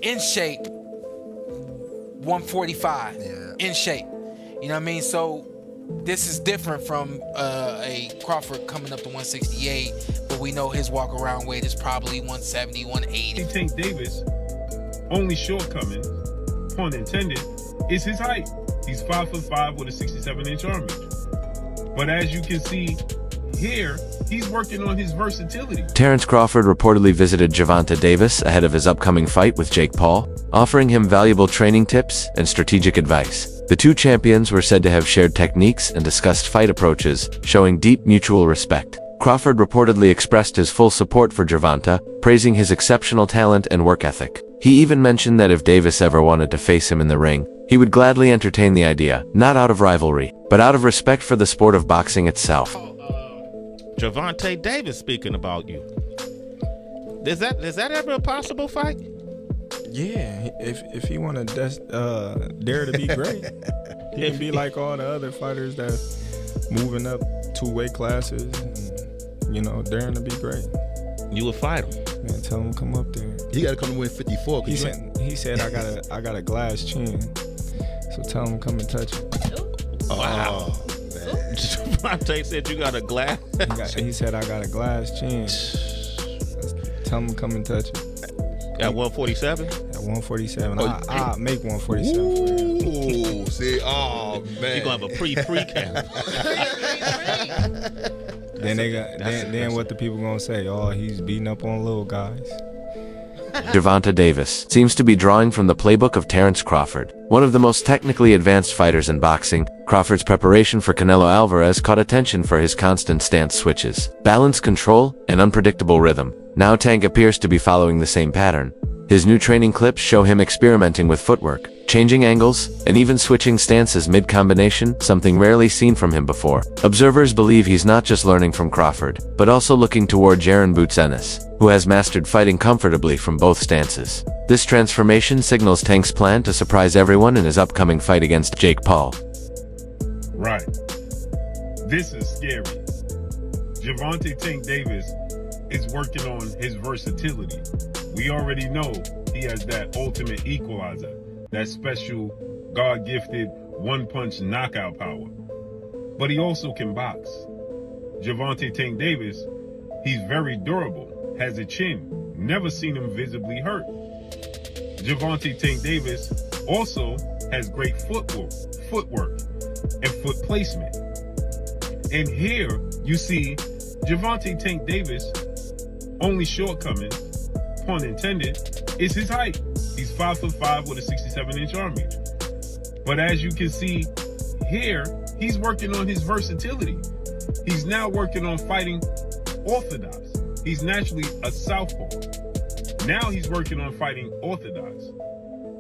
In shape, 145. Yeah. In shape. You know what I mean? So this is different from a Crawford coming up to 168, but we know his walk around weight is probably 170, 180. Tank Davis' only shortcoming, pun intended, is his height. He's 5'5" with a 67-inch arm reach. But as you can see here, he's working on his versatility. Terence Crawford reportedly visited Gervonta Davis ahead of his upcoming fight with Jake Paul, offering him valuable training tips and strategic advice. The two champions were said to have shared techniques and discussed fight approaches, showing deep mutual respect. Crawford reportedly expressed his full support for Gervonta, praising his exceptional talent and work ethic. He even mentioned that if Davis ever wanted to face him in the ring, he would gladly entertain the idea, not out of rivalry, but out of respect for the sport of boxing itself. Gervonta Davis speaking about you. Is that ever a possible fight? Yeah, if he want to dare to be great, he can be like all the other fighters that's moving up 2 weight classes, and, daring to be great. You would fight him. Man, tell him to come up there. He got to come to win 54. He said I got a glass chin, so tell him to come and touch it. Wow. Gervonta said you got a glass. He said I got a glass chin. Tell him to come and touch it. At 147? At 147. I'll make 147 for you. Ooh, see, oh man. You're gonna have a pre-camp. Then what the people gonna say? Oh, he's beating up on little guys. Gervonta Davis seems to be drawing from the playbook of Terence Crawford. One of the most technically advanced fighters in boxing, Crawford's preparation for Canelo Alvarez caught attention for his constant stance switches, balance control, and unpredictable rhythm. Now Tank appears to be following the same pattern. His new training clips show him experimenting with footwork, changing angles, and even switching stances mid-combination, something rarely seen from him before. Observers believe he's not just learning from Crawford, but also looking toward Jaron Boots Ennis, who has mastered fighting comfortably from both stances. This transformation signals Tank's plan to surprise everyone in his upcoming fight against Jake Paul. Right. This is scary. Gervonta Tank Davis is working on his versatility. We already know he has that ultimate equalizer, that special God-gifted one-punch knockout power. But he also can box. Gervonta Tank Davis, he's very durable, has a chin, never seen him visibly hurt. Gervonta Tank Davis also has great footwork and foot placement. And here you see Gervonta Tank Davis' only shortcoming, pun intended, is his height. He's 5'5" with a 67-inch arm reach. But as you can see here, he's working on his versatility. He's now working on fighting orthodox. He's naturally a southpaw. Now he's working on fighting orthodox.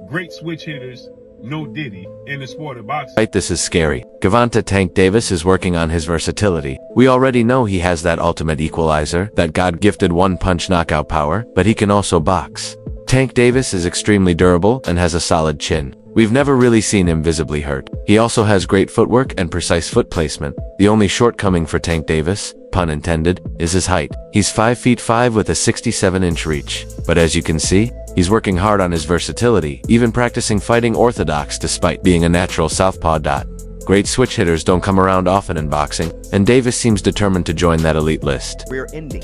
Great switch hitters, no Diddy, in the sport of boxing. This is scary. Gervonta Tank Davis is working on his versatility. We already know he has that ultimate equalizer, that God-gifted one-punch knockout power, but he can also box. Tank Davis is extremely durable and has a solid chin. We've never really seen him visibly hurt. He also has great footwork and precise foot placement. The only shortcoming for Tank Davis, pun intended, is his height. He's 5'5" with a 67-inch reach. But as you can see, he's working hard on his versatility, even practicing fighting orthodox despite being a natural southpaw. Great switch hitters don't come around often in boxing, and Davis seems determined to join that elite list. Career ending.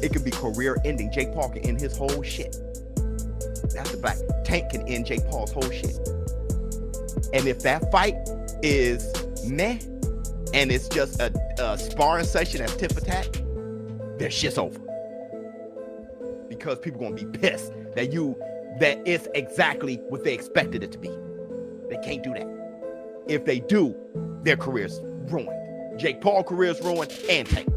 It could be career ending. Jake Paul can end his whole shit. That's the black. Tank can end Jake Paul's whole shit. And if that fight is meh, and it's just a sparring session at tit for tat, their shit's over. Because people gonna be pissed that it's exactly what they expected it to be. They can't do that. If they do, their career's ruined. Jake Paul career's ruined, and Tank.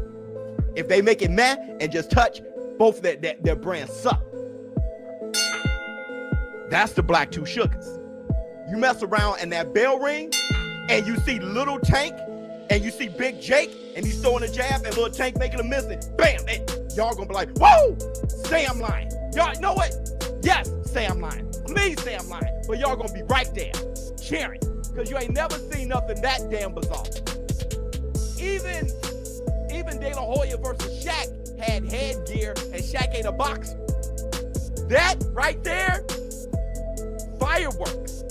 If they make it meh and just touch, both their brands suck. That's the black two sugars. You mess around in that bell ring, and you see little Tank, and you see big Jake, and he's throwing a jab, and little Tank making a miss, and bam, y'all gonna be like, whoa, say I'm lying. Y'all know what? Yes, say I'm lying. Please say I'm lying. But y'all gonna be right there, cheering, because you ain't never seen nothing that damn bizarre. Even De La Hoya versus Shaq had headgear and Shaq ain't a boxer. That right there, fireworks.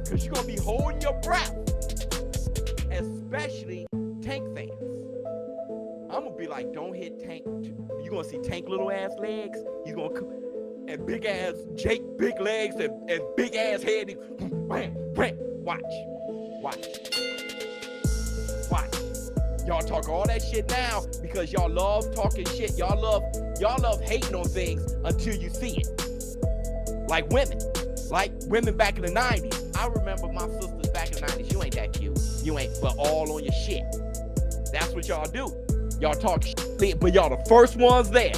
Because you're going to be holding your breath, especially Tank fans. I'm going to be like, don't hit Tank. You're going to see Tank little ass legs. You're going to and big ass Jake big legs and big ass head. Watch. Y'all talk all that shit now because y'all love talking shit. Y'all love hating on things until you see it. Like women back in the 90s. I remember my sisters back in the 90s. You ain't that cute. You ain't, but all on your shit. That's what y'all do. Y'all talk shit, but y'all the first ones there.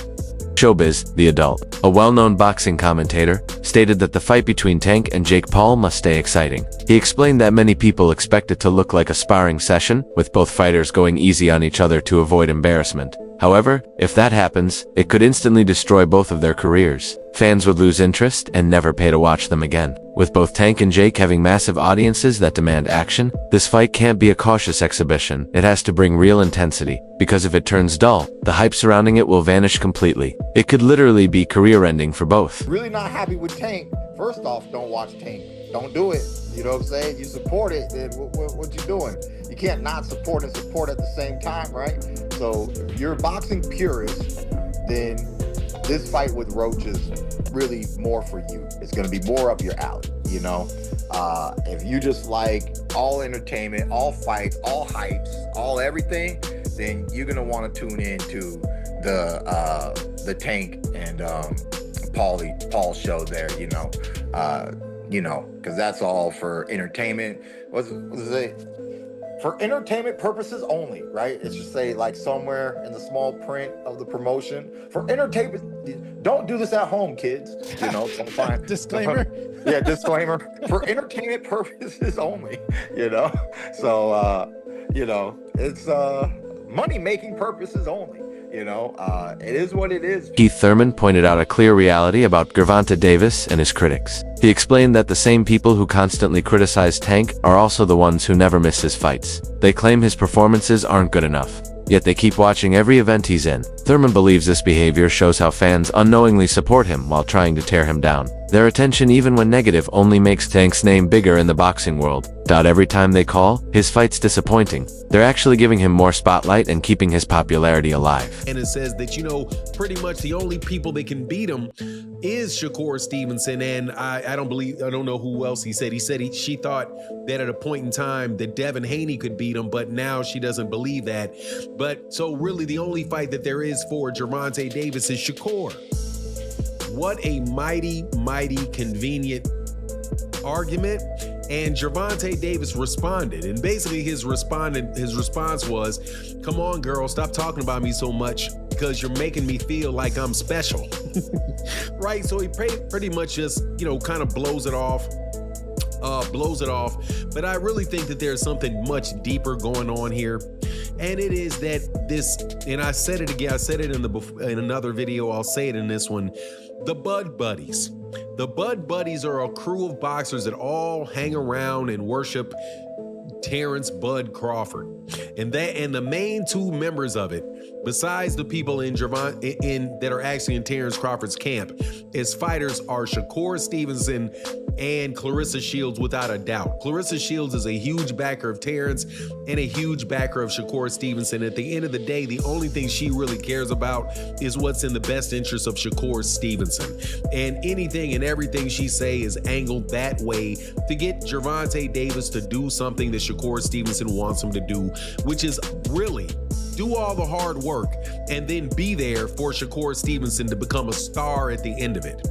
Showbiz, the adult, a well-known boxing commentator, stated that the fight between Tank and Jake Paul must stay exciting. He explained that many people expect it to look like a sparring session, with both fighters going easy on each other to avoid embarrassment. However, if that happens, it could instantly destroy both of their careers. Fans would lose interest and never pay to watch them again. With both Tank and Jake having massive audiences that demand action, this fight can't be a cautious exhibition. It has to bring real intensity, because if it turns dull, the hype surrounding it will vanish completely. It could literally be career-ending for both. Really not happy with Tank. First off, don't watch Tank. Don't do it. You know what I'm saying? You support it, then what you doing? You can't not support and support at the same time, right? So if you're a boxing purist, then this fight with Roach is really more for you. It's going to be more up your alley, you know? If you just like all entertainment, all fights, all hypes, all everything, then you're going to want to tune in to the Tank and Paul show there, you know, because that's all for entertainment. What's it? For entertainment purposes only, right? It should say like somewhere in the small print of the promotion. For entertainment, don't do this at home, kids. You know, don't find Disclaimer. Yeah, disclaimer. For entertainment purposes only, you know. So it's money-making purposes only. You know, it is what it is. Keith Thurman pointed out a clear reality about Gervonta Davis and his critics. He explained that the same people who constantly criticize Tank are also the ones who never miss his fights. They claim his performances aren't good enough, yet they keep watching every event he's in. Thurman believes this behavior shows how fans unknowingly support him while trying to tear him down. Their attention, even when negative, only makes Tank's name bigger in the boxing world. Every time they call his fights disappointing, they're actually giving him more spotlight and keeping his popularity alive. And it says that, you know, pretty much the only people that can beat him is Shakur Stevenson, and I don't know who else he said. She thought that at a point in time that Devin Haney could beat him, but now she doesn't believe that. But so really the only fight that there is for Gervonta Davis is Shakur. What a mighty, mighty convenient argument. And Gervonta Davis responded, and basically his response was, "Come on, girl, stop talking about me so much because you're making me feel like I'm special." Right? So he pretty much just, you know, kind of blows it off. But I really think that there's something much deeper going on here. And it is that this, and I said it again, I said it in another video, I'll say it in this one, the Bud Buddies. The Bud Buddies are a crew of boxers that all hang around and worship Terrence Bud Crawford. And the main two members of it, besides the people that are actually in Terrence Crawford's camp, as fighters are Shakur Stevenson and Claressa Shields, without a doubt. Claressa Shields is a huge backer of Terrence and a huge backer of Shakur Stevenson. At the end of the day, the only thing she really cares about is what's in the best interest of Shakur Stevenson. And anything and everything she say is angled that way to get Gervonta Davis to do something that Shakur Stevenson wants him to do, which is really do all the hard work and then be there for Shakur Stevenson to become a star at the end of it.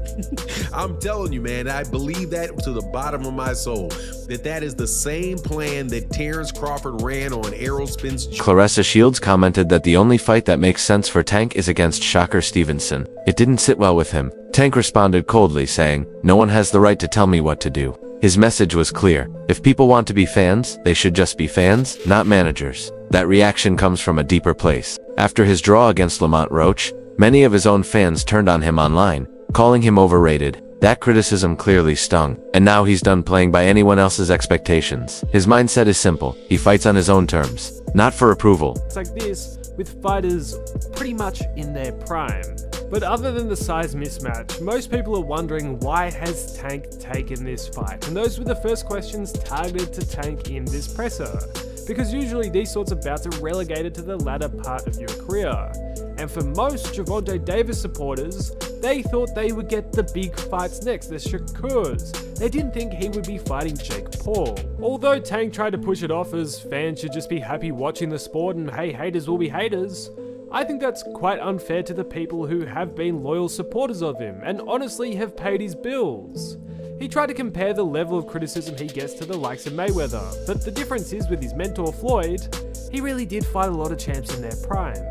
I'm telling you, man, I believe that to the bottom of my soul, that is the same plan that Terrence Crawford ran on Errol Spence. Claressa Shields commented that the only fight that makes sense for Tank is against Shakur Stevenson. It didn't sit well with him. Tank responded coldly, saying, "No one has the right to tell me what to do." His message was clear. If people want to be fans, they should just be fans, not managers. That reaction comes from a deeper place. After his draw against Lamont Roach, many of his own fans turned on him online, calling him overrated. That criticism clearly stung, and now he's done playing by anyone else's expectations. His mindset is simple. He fights on his own terms, not for approval. It's like this, with fighters pretty much in their prime. But other than the size mismatch, most people are wondering why has Tank taken this fight, and those were the first questions targeted to Tank in this presser, because usually these sorts of bouts are relegated to the latter part of your career. And for most Gervonta Davis supporters, they thought they would get the big fights next, the Shakurs. They didn't think he would be fighting Jake Paul. Although Tank tried to push it off as fans should just be happy watching the sport and hey, haters will be haters, I think that's quite unfair to the people who have been loyal supporters of him and honestly have paid his bills. He tried to compare the level of criticism he gets to the likes of Mayweather, but the difference is with his mentor Floyd, he really did fight a lot of champs in their prime.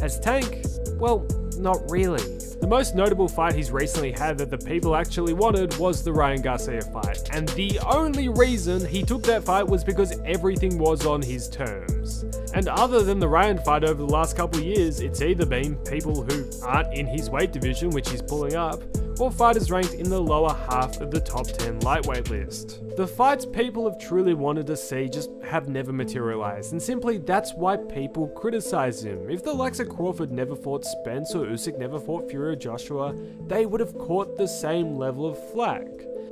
As Tank, well, not really. The most notable fight he's recently had that the people actually wanted was the Ryan Garcia fight, and the only reason he took that fight was because everything was on his terms. And other than the Ryan fight over the last couple of years, it's either been people who aren't in his weight division, which he's pulling up, or fighters ranked in the lower half of the top 10 lightweight list. The fights people have truly wanted to see just have never materialized, and simply that's why people criticize him. If the likes of Crawford never fought Spence or Usyk never fought Fury or Joshua, they would have caught the same level of flack.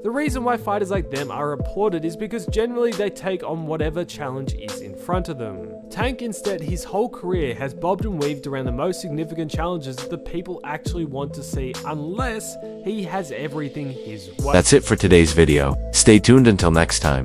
The reason why fighters like them are applauded is because generally they take on whatever challenge is in front of them. Tank instead, his whole career has bobbed and weaved around the most significant challenges that the people actually want to see, unless he has everything his way. That's it for today's video. Stay tuned until next time.